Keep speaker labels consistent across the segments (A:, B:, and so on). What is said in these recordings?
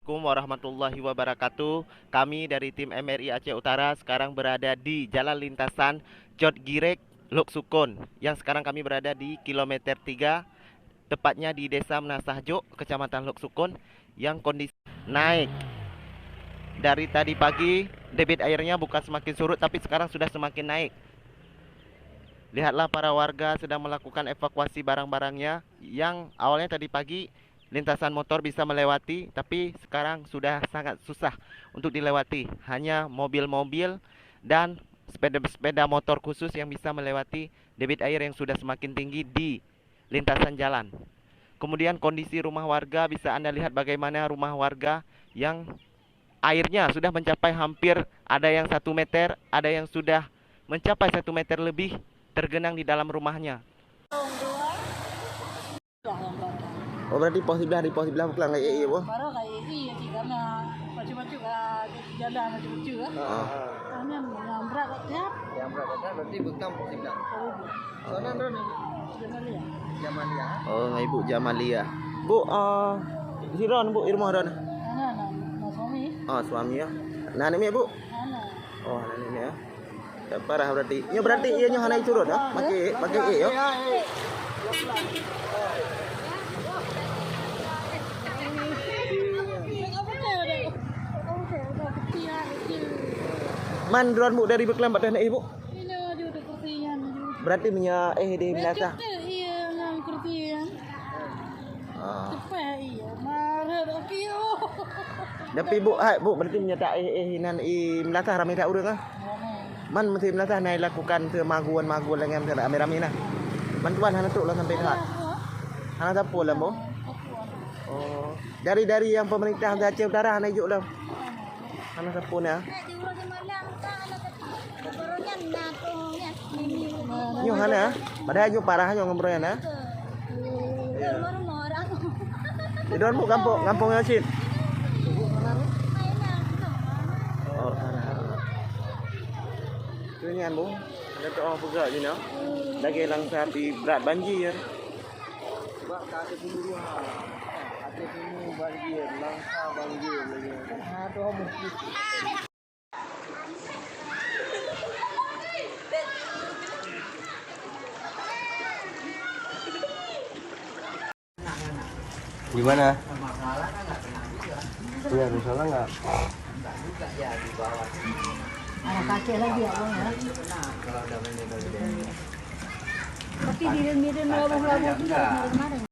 A: Assalamualaikum warahmatullahi wabarakatuh. Kami dari tim MRI Aceh Utara sekarang berada di Jalan Lintasan Jodgirek, Lok Sukun. Yang sekarang kami berada di kilometer 3, tepatnya di Desa Menasahjo, Kecamatan Lok Sukun, yang kondisi naik. Dari tadi pagi debit airnya bukan semakin surut tapi sekarang sudah semakin naik. Lihatlah para warga sedang melakukan evakuasi barang-barangnya yang awalnya tadi pagi lintasan motor bisa melewati, tapi sekarang sudah sangat susah untuk dilewati. Hanya mobil-mobil dan sepeda-sepeda motor khusus yang bisa melewati debit air yang sudah semakin tinggi di lintasan jalan. Kemudian kondisi rumah warga bisa Anda lihat bagaimana rumah warga yang airnya sudah mencapai hampir ada yang 1 meter, ada yang sudah mencapai 1 meter lebih tergenang di dalam rumahnya. Oh berarti pos sebelah pulang kayak iya bu?
B: Baru kayak iya sih karena macam-macam jalan macam-macam karena nyambrak tiap.
C: Nyambrak kan berarti bekam pos sebelah. Sana nih.
B: Jamalia.
C: Jamalia.
A: Oh ibu Jamalia. Bu Hiron bu irmah Ron.
B: Anak suami.
A: Oh suami ya. Nah ini bu.
B: Anak.
A: Oh ini ya. Tak parah berarti. Nya berarti iya nya hanai turun ah. Pakai yo. Man drone bu dari Beklam pada naik ibu.
B: Ini aja udah kursian.
A: Berarti punya di Melasa.
B: Iya, yang kursian. Cepat iya, marah okey.
A: Tapi bu, bu berarti punya tak hinan Melasa ramai tak urang ah. Man mesti Melasa naik lakukan ke maguan dengan rame-rame nah. Bantuan hana tu lah sampai dekat. Hana sapu lah bu. Oh, dari yang pemerintah Aceh Utara hana ijuk lah. Hana sapu nah. Nyo hana, padahal nyo parah nyo ngobrolnya na. Di don bu kampung yang cip. Oh hana. Tunyan bu, ada tu orang pegang je nak. Lagi langsa di berat banjir.
C: Sebab tak ada dulu dia. Ada dulu banjir, langsa banjir lagi. Tu mungkin.
D: Gimana? Iya, misalnya nggak?
B: Ada kakek lagi ya bang ya. Tapi di melabung-labung juga kemarin.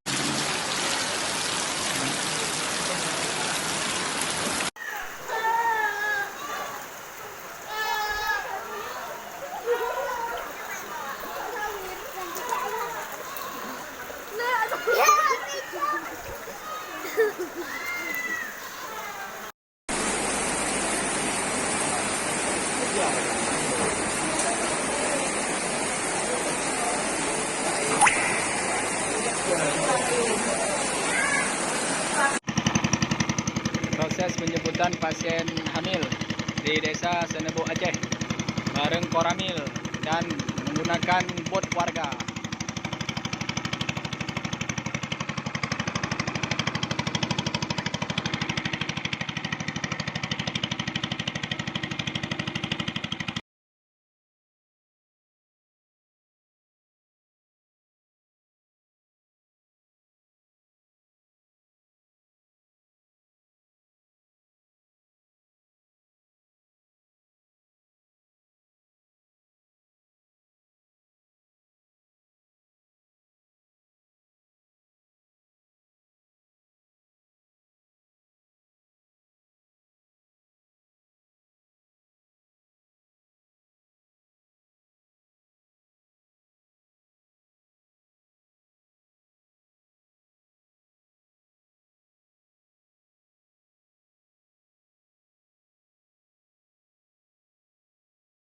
E: Proses penjemputan pasien hamil di Desa Senebo Aceh bareng Koramil dan menggunakan bot warga.